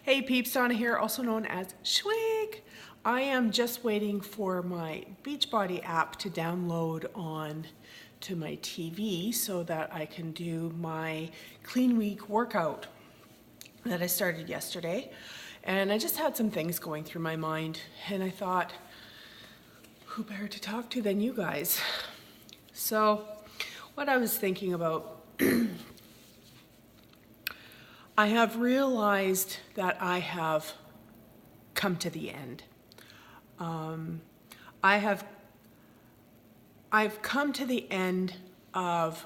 Hey peeps, Donna here, also known as Schwigg. I am just waiting for my Beachbody app to download on to my TV so that I can do my clean week workout that I started yesterday. And I just had some things going through my mind and I thought, who better to talk to than you guys? So what I was thinking about, I have realized that I have come to the end. I've come to the end of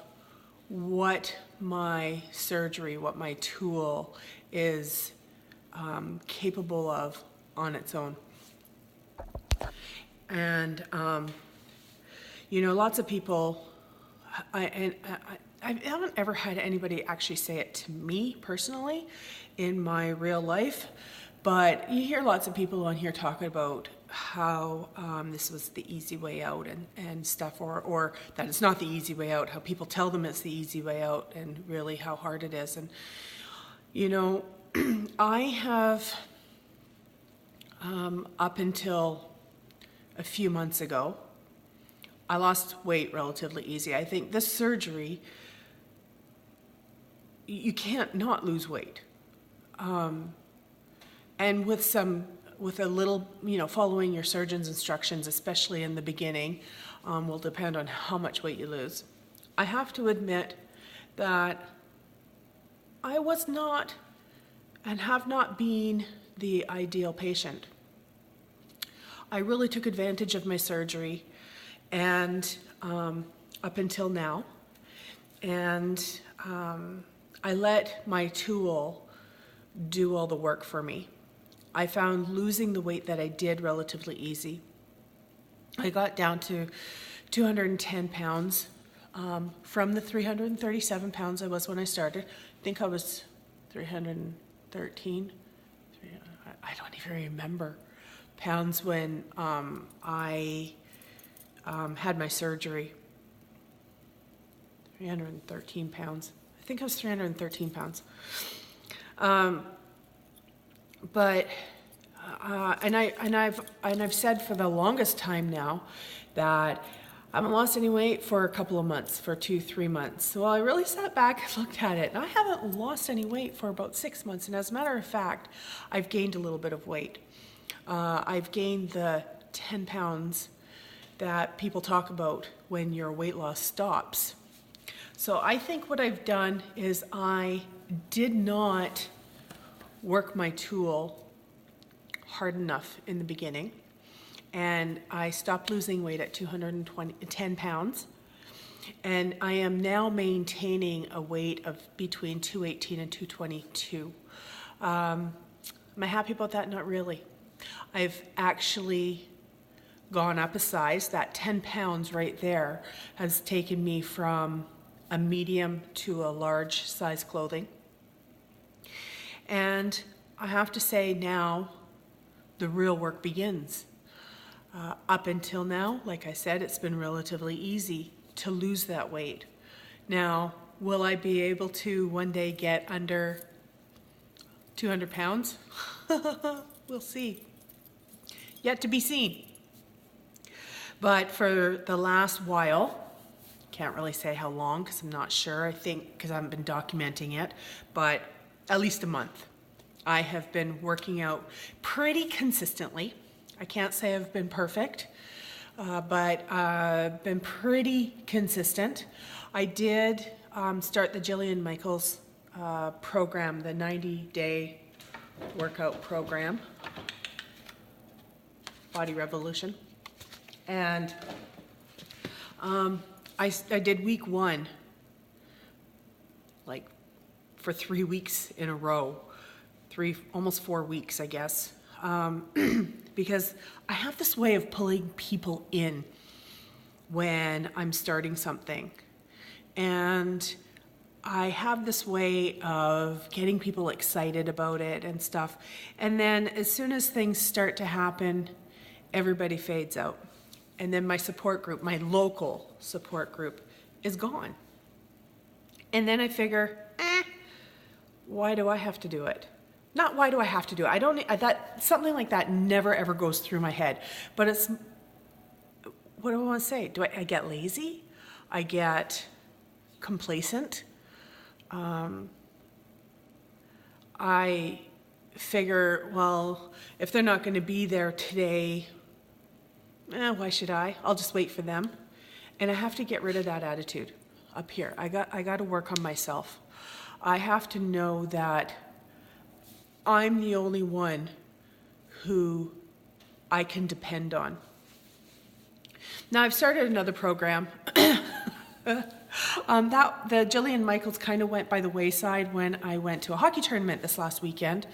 what my surgery, what my tool is capable of on its own. And you know, lots of people, I haven't ever had anybody actually say it to me personally in my real life, but you hear lots of people on here talking about how this was the easy way out and stuff, or that it's not the easy way out, how people tell them it's the easy way out and really how hard it is. And you know, I have up until a few months ago, I lost weight relatively easy. I think this surgery, you can't not lose weight. And with a little, you know, following your surgeon's instructions, especially in the beginning, will depend on how much weight you lose. I have to admit that I was not and have not been the ideal patient. I really took advantage of my surgery and up until now, and I let my tool do all the work for me. I found losing the weight that I did relatively easy. I got down to 210 pounds from the 337 pounds I was when I started. I think I was 313. I don't even remember pounds when I had my surgery. 313 pounds. I think I was 313 pounds. I've said for the longest time now that I haven't lost any weight for a couple of months, for 2-3 months. Well, I really sat back and looked at it, and I haven't lost any weight for about 6 months. And as a matter of fact, I've gained a little bit of weight. I've gained the 10 pounds that people talk about when your weight loss stops. So I think what I've done is I did not work my tool hard enough in the beginning, and I stopped losing weight at 210 pounds, and I am now maintaining a weight of between 218 and 222. Am I happy about that? Not really. I've actually gone up a size. That 10 pounds right there has taken me from a medium to a large size clothing. And I have to say now, the real work begins. Up until now, like I said, it's been relatively easy to lose that weight. Now, will I be able to one day get under 200 pounds? We'll see. Yet to be seen. But for the last while, can't really say how long because I'm not sure, I think because I haven't been documenting it, but at least a month. I have been working out pretty consistently. I can't say I've been perfect, but I've been pretty consistent. I did start the Jillian Michaels program, the 90-day workout program, Body Revolution. And I did week 1, like for 3 weeks in a row, almost 4 weeks, I guess, because I have this way of pulling people in when I'm starting something. And I have this way of getting people excited about it and stuff. And then as soon as things start to happen, everybody fades out. And then my support group, my local support group, is gone. And then I figure, why do I have to do it? not why do I have to do it? I don't, that, something like that never ever goes through my head. But it's, what do I want to say? I get lazy? I get complacent. I figure, well, if they're not going to be there today, why should I? I'll just wait for them. And I have to get rid of that attitude up here. I got to work on myself. I have to know that I'm the only one who I can depend on. Now, I've started another program. The Jillian Michaels kind of went by the wayside when I went to a hockey tournament this last weekend.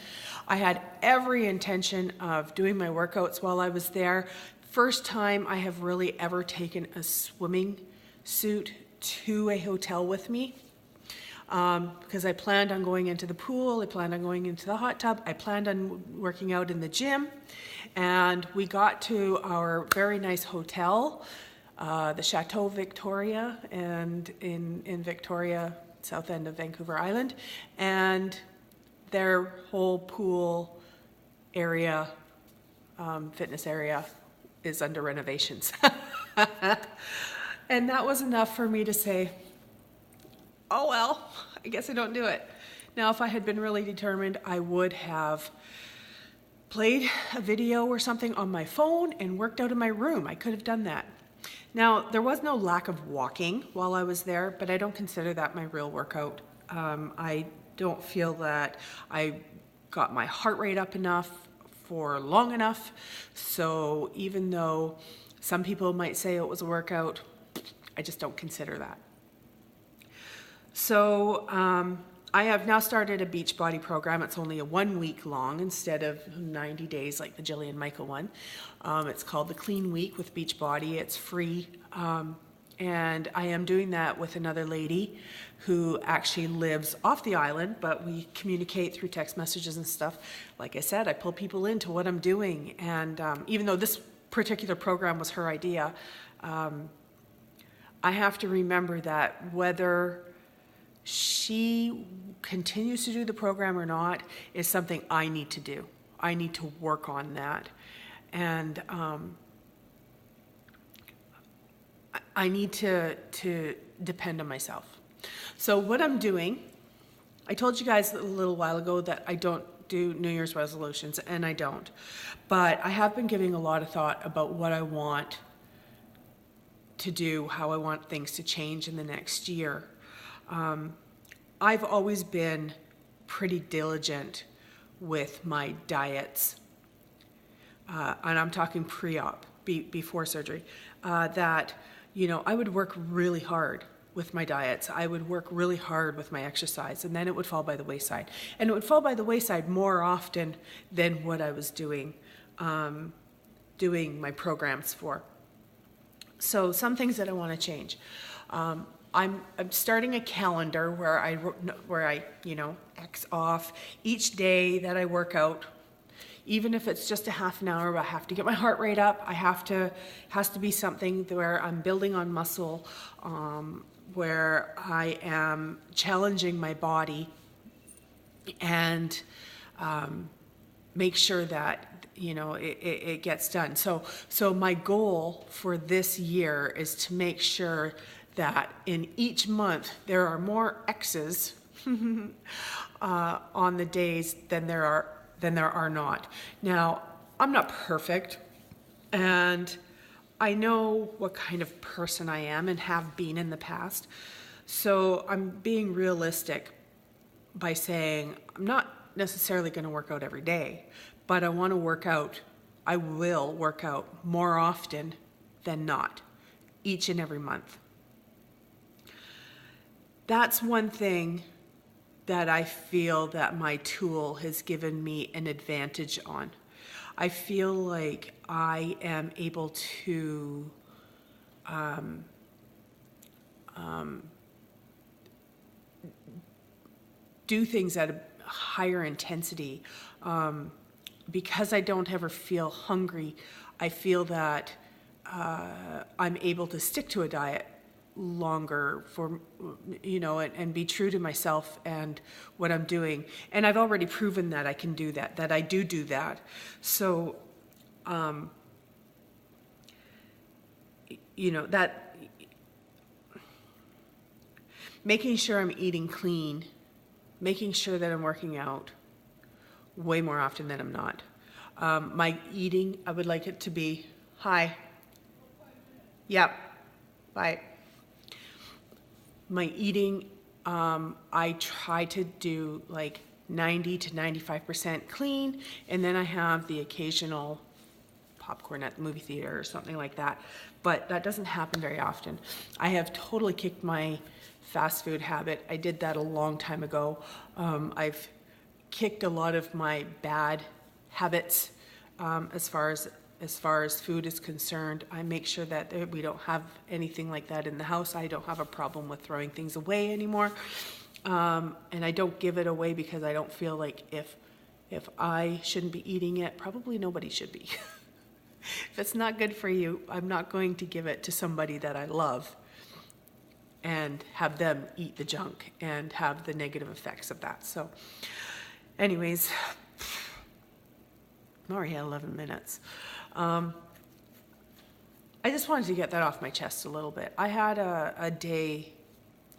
I had every intention of doing my workouts while I was there. First time I have really ever taken a swimming suit to a hotel with me, because I planned on going into the pool, I planned on going into the hot tub, I planned on working out in the gym, and we got to our very nice hotel, the Chateau Victoria, and in Victoria, south end of Vancouver Island, and their whole pool area, fitness area, is under renovations. And that was enough for me to say, oh well, I guess I don't do it. Now, if I had been really determined, I would have played a video or something on my phone and worked out in my room. I could have done that. Now, there was no lack of walking while I was there, but I don't consider that my real workout. I don't feel that I got my heart rate up enough for long enough. So even though some people might say it was a workout, I just don't consider that. So I have now started a Beachbody program. It's only a 1 week long instead of 90 days like the Jillian Michael one. It's called the Clean Week with Beachbody. It's free. And I am doing that with another lady who actually lives off the island, but we communicate through text messages and stuff. Like I said, I pull people into what I'm doing. And even though this particular program was her idea, I have to remember that whether she continues to do the program or not is something I need to do. I need to work on that. And I need to depend on myself. So what I'm doing, I told you guys a little while ago that I don't do New Year's resolutions, and I don't. But I have been giving a lot of thought about what I want to do, how I want things to change in the next year. I've always been pretty diligent with my diets, and I'm talking pre-op, before surgery, that, you know, I would work really hard with my diets. I would work really hard with my exercise, and then it would fall by the wayside. And it would fall by the wayside more often than what I was doing my programs for. So some things that I want to change. I'm starting a calendar where I X off each day that I work out. Even if it's just a half an hour, I have to get my heart rate up. Has to be something where I'm building on muscle, where I am challenging my body, and make sure that it gets done. So my goal for this year is to make sure that in each month there are more X's on the days than there are not. Now, I'm not perfect, and I know what kind of person I am and have been in the past. So I'm being realistic by saying I'm not necessarily going to work out every day, but I will work out more often than not, each and every month. That's one thing that I feel that my tool has given me an advantage on. I feel like I am able to do things at a higher intensity. Because I don't ever feel hungry, I feel that I'm able to stick to a diet longer for, and be true to myself and what I'm doing. And I've already proven that I can do that I do that. So, that making sure I'm eating clean, making sure that I'm working out way more often than I'm not. My eating, I would like it to be, hi. Yep. Bye. My eating, I try to do like 90 to 95% clean, and then I have the occasional popcorn at the movie theater or something like that, but that doesn't happen very often. I have totally kicked my fast food habit. I did that a long time ago. I've kicked a lot of my bad habits as far as food is concerned. I make sure that we don't have anything like that in the house. I don't have a problem with throwing things away anymore. And I don't give it away because I don't feel like if I shouldn't be eating it, probably nobody should be. If it's not good for you, I'm not going to give it to somebody that I love and have them eat the junk and have the negative effects of that. So anyways, I'm already at 11 minutes. I just wanted to get that off my chest a little bit. I had a day,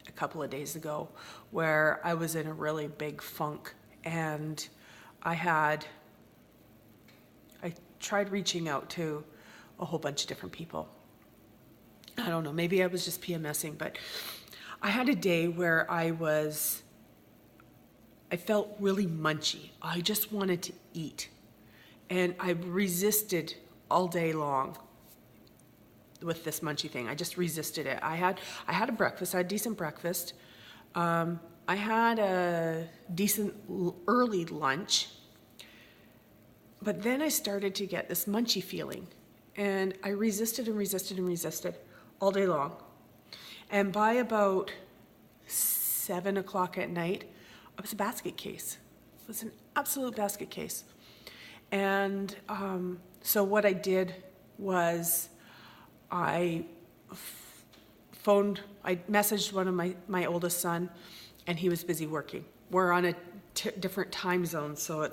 a couple of days ago, where I was in a really big funk, and I tried reaching out to a whole bunch of different people. I don't know, maybe I was just PMSing, but I had a day where I felt really munchy. I just wanted to eat. And I resisted all day long with this munchy thing. I just resisted it. I had a breakfast. I had a decent breakfast. I had a decent early lunch. But then I started to get this munchy feeling. And I resisted and resisted and resisted all day long. And by about 7 o'clock at night, I was a basket case. It was an absolute basket case. And so what I did was I messaged one of my oldest son, and he was busy working. We're on a different time zone, so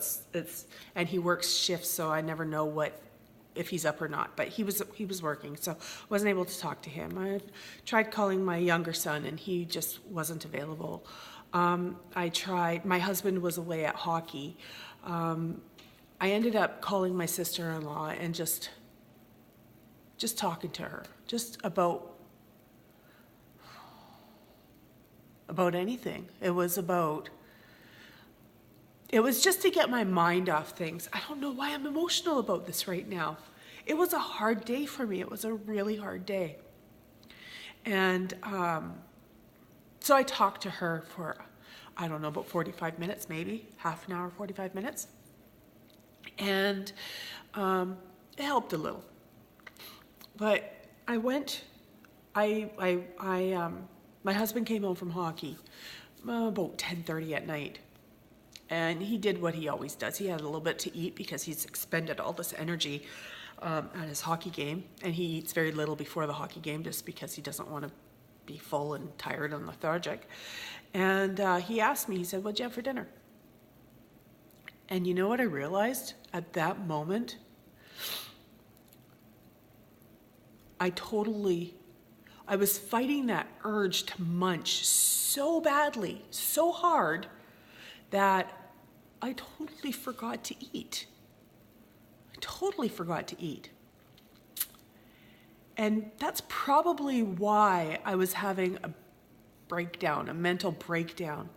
and he works shifts, so I never know if he's up or not. But he was working, so wasn't able to talk to him. I tried calling my younger son, and he just wasn't available. My husband was away at hockey. I ended up calling my sister-in-law and just talking to her, just about anything. It was just to get my mind off things. I don't know why I'm emotional about this right now. It was a hard day for me. It was a really hard day. And so I talked to her for, I don't know, about 45 minutes, maybe, half an hour, 45 minutes. And it helped a little. But my husband came home from hockey about 10:30 at night. And he did what he always does. He had a little bit to eat because he's expended all this energy at his hockey game. And he eats very little before the hockey game just because he doesn't want to be full and tired and lethargic. And he asked me, he said, "What'd you have for dinner?" And you know what I realized at that moment? I was fighting that urge to munch so badly, so hard, that I totally forgot to eat. And that's probably why I was having a mental breakdown.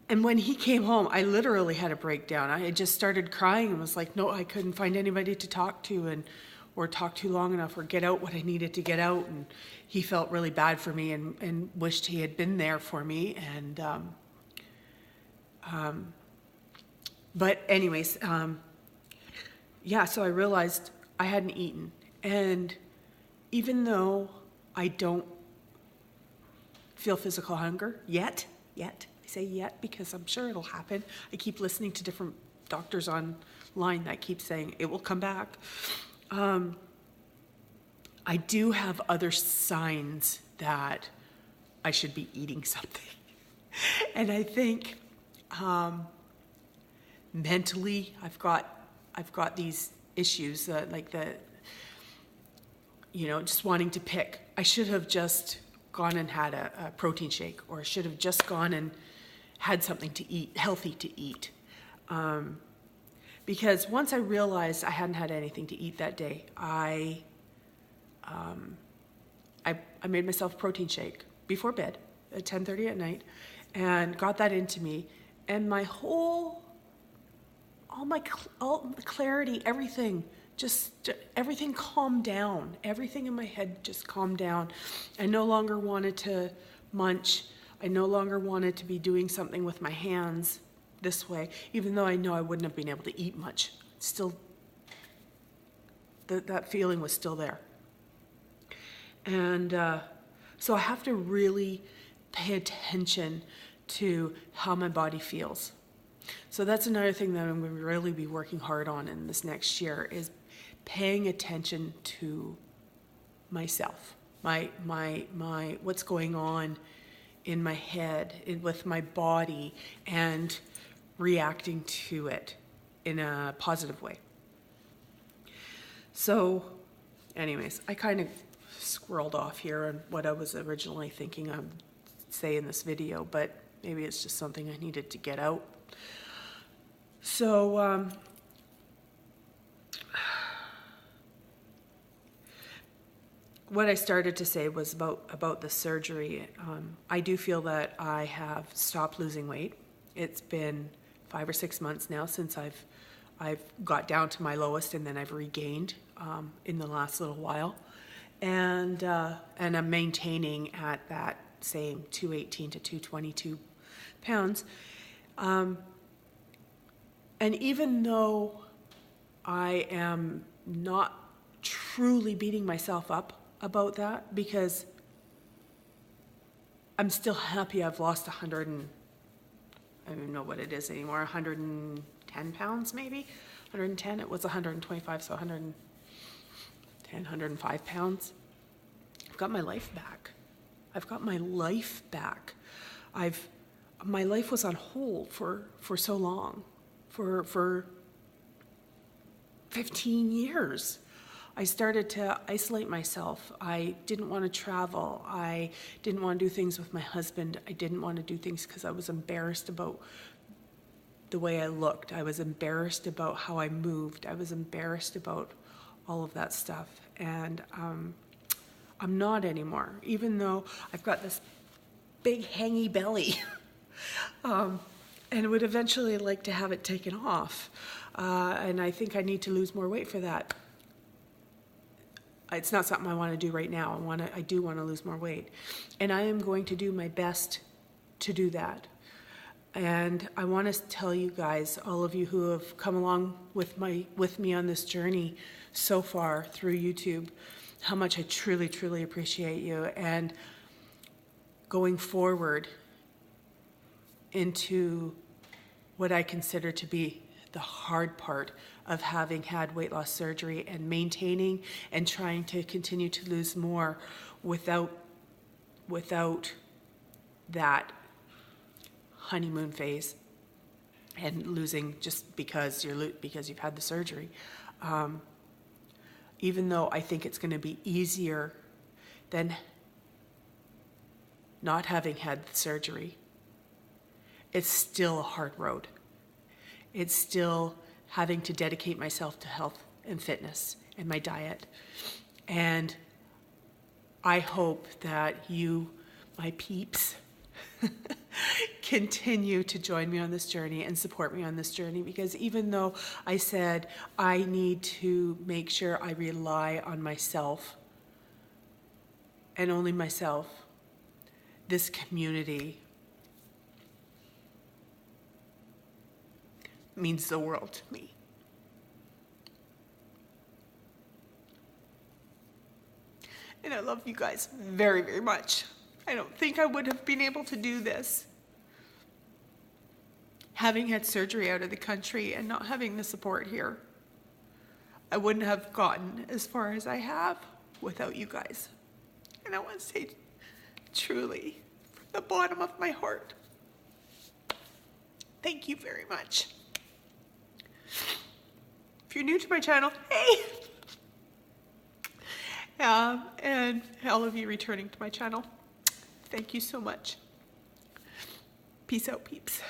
And when he came home, I literally had a breakdown. I just started crying and was like, no, I couldn't find anybody to talk to or talk to long enough or get out what I needed to get out. And he felt really bad for me and wished he had been there for me. And but anyways, so I realized I hadn't eaten. And even though I don't feel physical hunger yet, I say yet because I'm sure it'll happen. I keep listening to different doctors online that keep saying it will come back. I do have other signs that I should be eating something. And I think mentally I've got these issues just wanting to pick. I should have just gone and had a protein shake, or I should have just gone and had something to eat, healthy to eat. Because once I realized I hadn't had anything to eat that day, I made myself a protein shake before bed at 10:30 at night and got that into me, and all the clarity, everything calmed down. Everything in my head just calmed down. I no longer wanted to munch. I no longer wanted to be doing something with my hands this way, even though I know I wouldn't have been able to eat much. Still, that feeling was still there. And so I have to really pay attention to how my body feels. So that's another thing that I'm going to really be working hard on in this next year, is paying attention to myself, my what's going on in my head, with my body, and reacting to it in a positive way. So anyways, I kind of squirreled off here on what I was originally thinking I'd say in this video, but maybe it's just something I needed to get out. So what I started to say was about the surgery. I do feel that I have stopped losing weight. It's been 5 or 6 months now since I've got down to my lowest, and then I've regained in the last little while, and I'm maintaining at that same 218 to 222 pounds. And even though I am not truly beating myself up about that, because I'm still happy I've lost I don't even know what it is anymore, 110 pounds maybe, 110, it was 125, so 110, 105 pounds. I've got my life back. My life was on hold for so long, for 15 years. I started to isolate myself. I didn't want to travel. I didn't want to do things with my husband. I didn't want to do things because I was embarrassed about the way I looked. I was embarrassed about how I moved. I was embarrassed about all of that stuff. And I'm not anymore, even though I've got this big hangy belly. And would eventually like to have it taken off. And I think I need to lose more weight for that. It's not something I want to do right now. I do want to lose more weight. And I am going to do my best to do that. And I want to tell you guys, all of you who have come along with me on this journey so far through YouTube, how much I truly, truly appreciate you. And going forward into what I consider to be the hard part of having had weight loss surgery and maintaining and trying to continue to lose more without that honeymoon phase and losing just because you've had the surgery. Even though I think it's going to be easier than not having had the surgery, it's still a hard road. It's still having to dedicate myself to health and fitness and my diet. And I hope that you, my peeps, continue to join me on this journey and support me on this journey, because even though I said I need to make sure I rely on myself and only myself, this community means the world to me. And I love you guys very, very much. I don't think I would have been able to do this having had surgery out of the country and not having the support here. I wouldn't have gotten as far as I have without you guys. And I want to say truly, from the bottom of my heart, thank you very much. If you're new to my channel, hey! And all of you returning to my channel, thank you so much. Peace out, peeps.